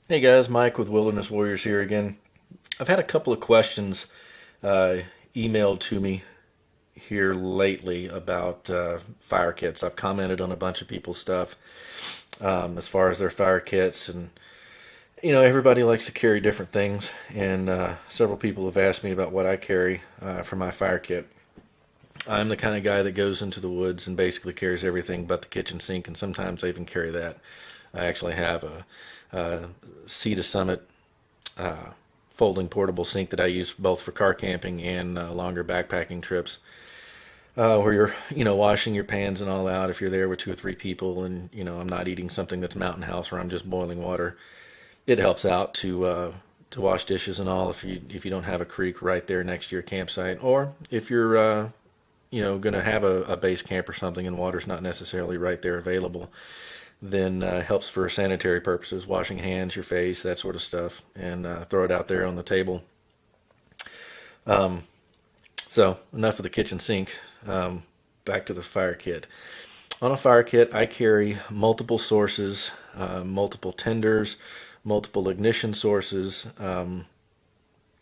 Hey guys, Mike with Wilderness Warriors here again. I've had a couple of questions uh, emailed to me here lately about fire kits. I've commented on a bunch of people's stuff as far as their fire kits, and everybody likes to carry different things, and several people have asked me about what I carry for my fire kit. I'm the kind of guy that goes into the woods and basically carries everything but the kitchen sink, and sometimes I even carry that. I actually have a Sea to Summit folding portable sink that I use both for car camping and longer backpacking trips, where you're washing your pans and all out if you're there with two or three people, and I'm not eating something that's mountain house where I'm just boiling water. It helps out to wash dishes and all if you don't have a creek right there next to your campsite, or if you're going to have a base camp or something and water's not necessarily right there available, then helps for sanitary purposes, washing hands, your face, that sort of stuff, and throw it out there on the table. So enough of the kitchen sink. Back to the fire kit. On a fire kit, I carry multiple sources, multiple tenders, multiple ignition sources, and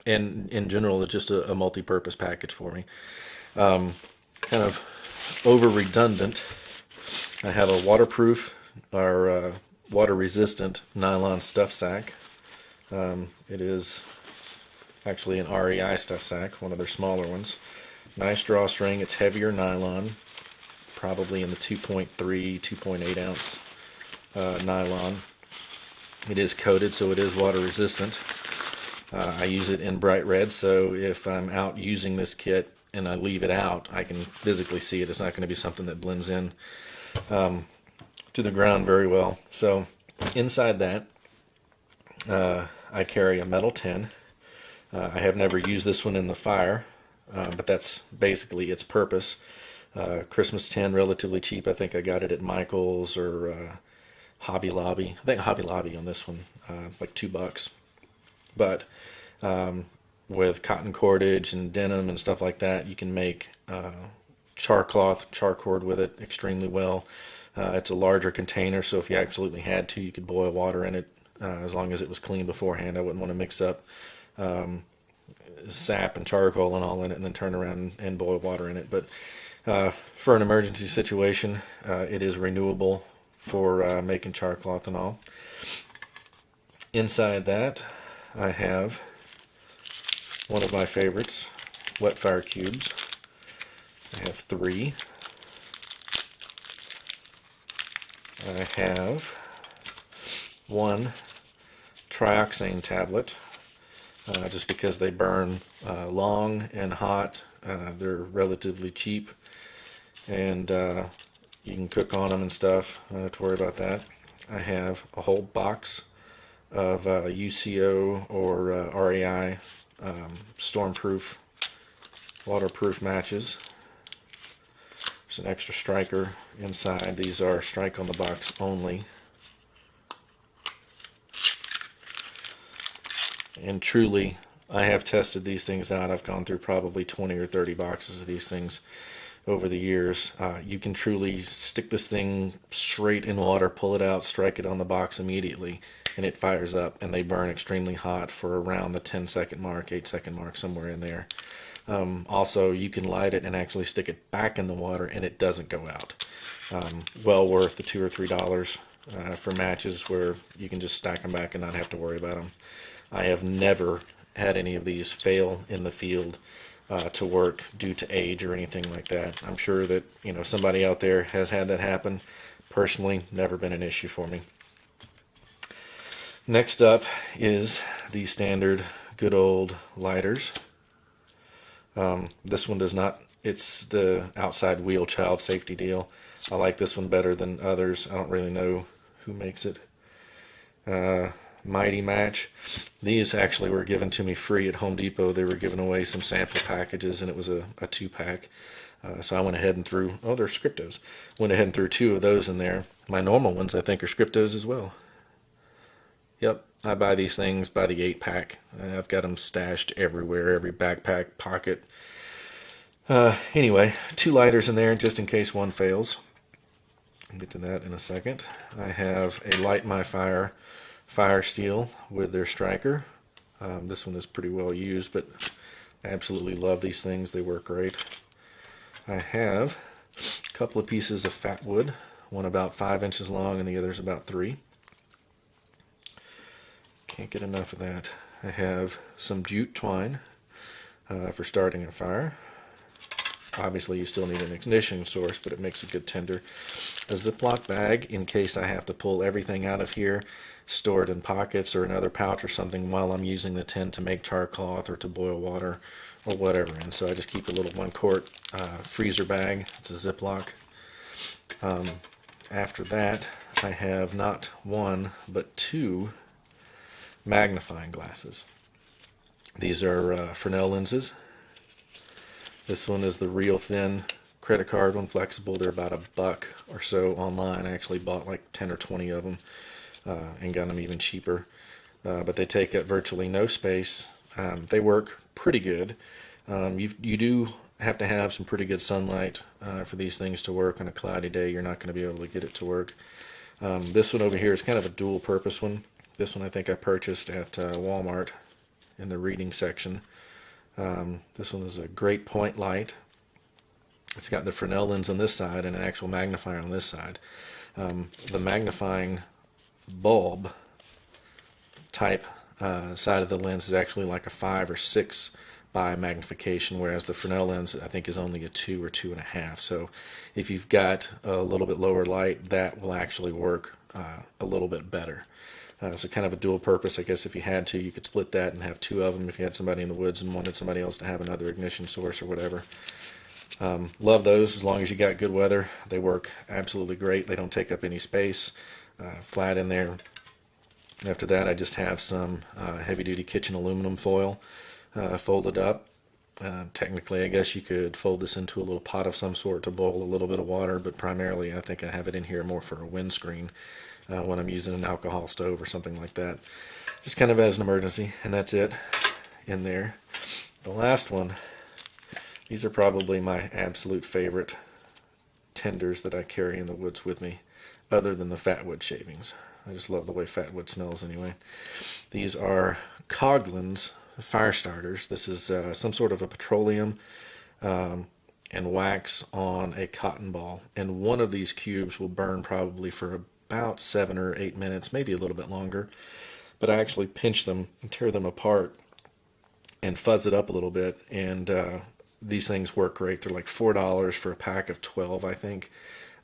in general, it's just a multi-purpose package for me. Kind of over redundant. I have a waterproof or water resistant nylon stuff sack. It is actually an REI stuff sack, one of their smaller ones. Nice drawstring. It's heavier nylon, probably in the 2.3, 2.8 ounce nylon. It is coated, so it is water resistant. I use it in bright red, so if I'm out using this kit and I leave it out, I can physically see it. It's not going to be something that blends in to the ground very well. So inside that, I carry a metal tin. I have never used this one in the fire, but that's basically its purpose. Christmas tin, relatively cheap. I think I got it at Michael's or Hobby Lobby. I think Hobby Lobby on this one, like $2. But with cotton cordage and denim and stuff like that, you can make char cloth, char cord with it extremely well. It's a larger container, so if you absolutely had to, you could boil water in it as long as it was clean beforehand. I wouldn't want to mix up sap and charcoal and all in it and then turn around and boil water in it. But for an emergency situation, it is renewable for making char cloth and all. Inside that, I have one of my favorites, wet fire cubes. I have three. I have one trioxane tablet, just because they burn long and hot. They're relatively cheap, and you can cook on them and stuff. I don't have to worry about that. I have a whole box of UCO or REI stormproof, waterproof matches. There's an extra striker inside. These are strike on the box only. And truly, I have tested these things out. I've gone through probably 20 or 30 boxes of these things over the years. You can truly stick this thing straight in water, pull it out, strike it on the box immediately, and it fires up, and they burn extremely hot for around the 10-second mark, 8-second mark, somewhere in there. Also, you can light it and actually stick it back in the water, and it doesn't go out. Well worth the $2 or $3 for matches where you can just stack them back and not have to worry about them. I have never had any of these fail in the field to work due to age or anything like that. I'm sure that somebody out there has had that happen. Personally, never been an issue for me. Next up is the standard good old lighters. This one does not, it's the outside wheel child safety deal. I like this one better than others. I don't really know who makes it. Mighty Match. These actually were given to me free at Home Depot. They were giving away some sample packages, and it was a 2-pack. So I went ahead and threw, oh, they're Scriptos. Went ahead and threw 2 of those in there. My normal ones, I think, are Scriptos as well. Yep, I buy these things by the 8-pack. I've got them stashed everywhere, every backpack, pocket. Anyway, 2 lighters in there just in case one fails. I'll get to that in a second. I have a Light My Fire fire steel with their striker. This one is pretty well used, but I absolutely love these things. They work great. I have a couple of pieces of fat wood, one about 5 inches long and the other's about 3. Can't get enough of that. I have some jute twine for starting a fire. Obviously you still need an ignition source, but it makes a good tinder. A Ziploc bag in case I have to pull everything out of here, store it in pockets or another pouch or something while I'm using the tin to make char cloth or to boil water or whatever. And so I just keep a little 1-quart freezer bag. It's a Ziploc. After that, I have not one but 2 magnifying glasses. These are Fresnel lenses. This one is the real thin credit card one, flexible. They're about $1 or so online. I actually bought like 10 or 20 of them and got them even cheaper. But they take up virtually no space. They work pretty good. You do have to have some pretty good sunlight for these things to work. On a cloudy day, you're not going to be able to get it to work. This one over here is kind of a dual purpose one. This one I think I purchased at Walmart in the reading section. This one is a great point light. It's got the Fresnel lens on this side and an actual magnifier on this side. The magnifying bulb type side of the lens is actually like a 5 or 6 by magnification, whereas the Fresnel lens I think is only a 2 or 2.5. So if you've got a little bit lower light, that will actually work a little bit better. So kind of a dual purpose. I guess if you had to, you could split that and have 2 of them if you had somebody in the woods and wanted somebody else to have another ignition source or whatever. Love those as long as you got good weather. They work absolutely great. They don't take up any space. Flat in there. After that, I just have some heavy-duty kitchen aluminum foil folded up. Technically, I guess you could fold this into a little pot of some sort to boil a little bit of water, but primarily I think I have it in here more for a windscreen when I'm using an alcohol stove or something like that. Just kind of as an emergency, and that's it in there. The last one, these are probably my absolute favorite tenders that I carry in the woods with me, other than the fat wood shavings. I just love the way fat wood smells anyway. These are Coghlan's fire starters. This is some sort of a petroleum and wax on a cotton ball, and one of these cubes will burn probably for about 7 or 8 minutes, maybe a little bit longer. But I actually pinch them and tear them apart and fuzz it up a little bit, and these things work great. They're like $4 for a pack of 12, I think.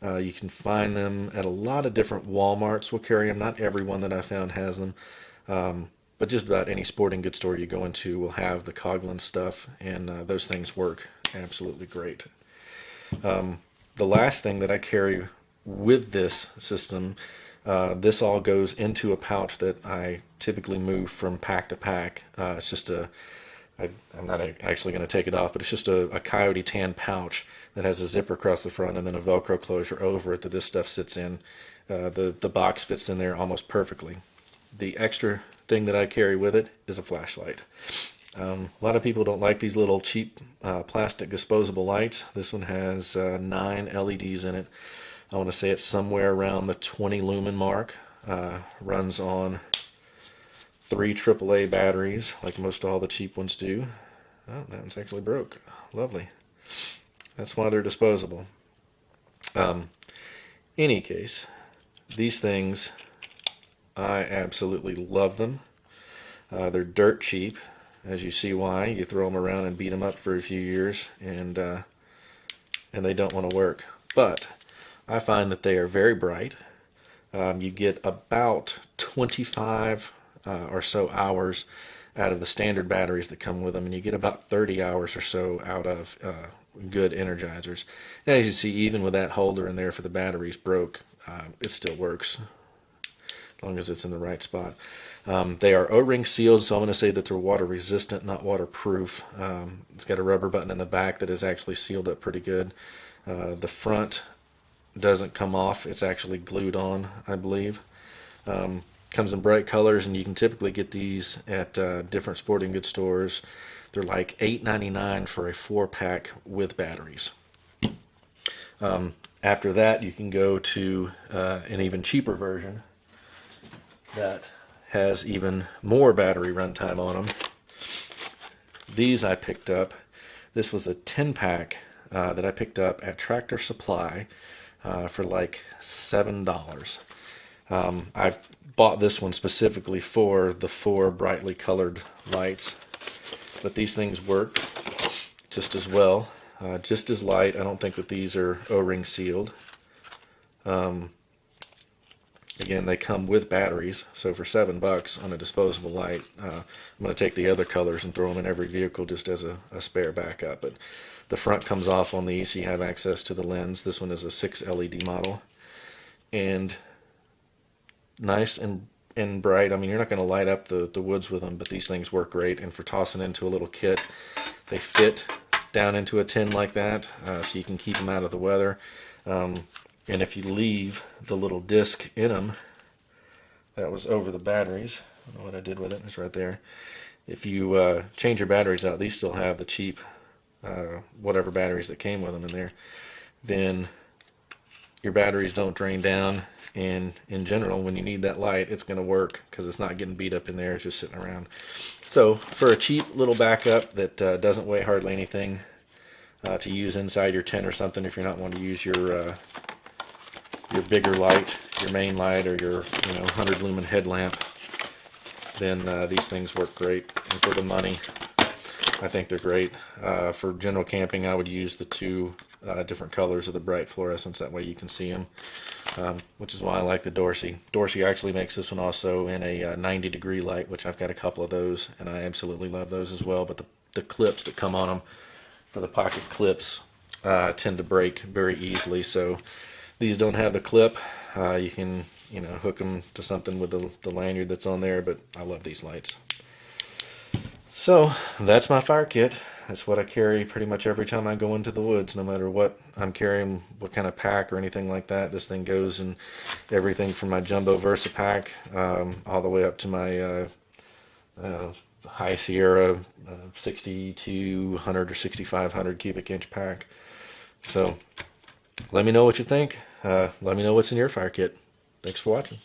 You can find them at a lot of different Walmarts will carry them. Not every one that I found has them, but just about any sporting goods store you go into will have the Coghlan stuff, and those things work absolutely great. The last thing that I carry with this system, this all goes into a pouch that I typically move from pack to pack. It's just I'm not actually going to take it off, but it's just a coyote tan pouch that has a zipper across the front and then a Velcro closure over it that this stuff sits in. The box fits in there almost perfectly. The extra thing that I carry with it is a flashlight. A lot of people don't like these little cheap plastic disposable lights. This one has 9 LEDs in it. I want to say it's somewhere around the 20 lumen mark. Runs on 3 AAA batteries, like most all the cheap ones do. Oh, that one's actually broke. Lovely. That's why they're disposable. Any case, these things, I absolutely love them. They're dirt cheap, as you see why. You throw them around and beat them up for a few years, and they don't want to work. But I find that they are very bright. You get about 25 or so hours out of the standard batteries that come with them, and you get about 30 hours or so out of good energizers. And as you see, even with that holder in there for the batteries broke, it still works as long as it's in the right spot. They are O-ring sealed, so I'm going to say that they're water resistant, not waterproof. It's got a rubber button in the back that is actually sealed up pretty good. The front doesn't come off, it's actually glued on, I believe. Comes in bright colors, and you can typically get these at different sporting goods stores. They're like $8.99 for a 4-pack with batteries. After that, you can go to an even cheaper version that has even more battery runtime on them. These I picked up. This was a 10-pack that I picked up at Tractor Supply for like $7. I bought this one specifically for the 4 brightly colored lights, but these things work just as well, just as light. I don't think that these are O-ring sealed. Again, they come with batteries, so for $7 on a disposable light, I'm going to take the other colors and throw them in every vehicle just as a spare backup. But the front comes off on these, so you have access to the lens. This one is a 6 LED model, and nice and bright. I mean, you're not going to light up the woods with them, but these things work great. And for tossing into a little kit, they fit down into a tin like that, so you can keep them out of the weather. And if you leave the little disc in them, that was over the batteries. I don't know what I did with it. It's right there. If you change your batteries out, these still have the cheap whatever batteries that came with them in there. Then your batteries don't drain down, and in general, when you need that light, it's going to work because it's not getting beat up in there. It's just sitting around. So for a cheap little backup that doesn't weigh hardly anything to use inside your tent or something, if you're not wanting to use your bigger light, your main light, or your 100 lumen headlamp, then these things work great. And for the money, I think they're great. For general camping, I would use the 2 different colors of the bright fluorescence. That way you can see them, which is why I like the Dorsey. Dorsey actually makes this one also in a 90-degree light, which I've got a couple of those, and I absolutely love those as well. But the clips that come on them for the pocket clips tend to break very easily, so these don't have the clip. You can hook them to something with the lanyard that's on there, but I love these lights. So that's my fire kit. That's what I carry pretty much every time I go into the woods, no matter what I'm carrying, what kind of pack or anything like that. This thing goes in everything from my jumbo Versa pack all the way up to my High Sierra 6200 or 6500 cubic inch pack. So let me know what you think. Let me know what's in your fire kit. Thanks for watching.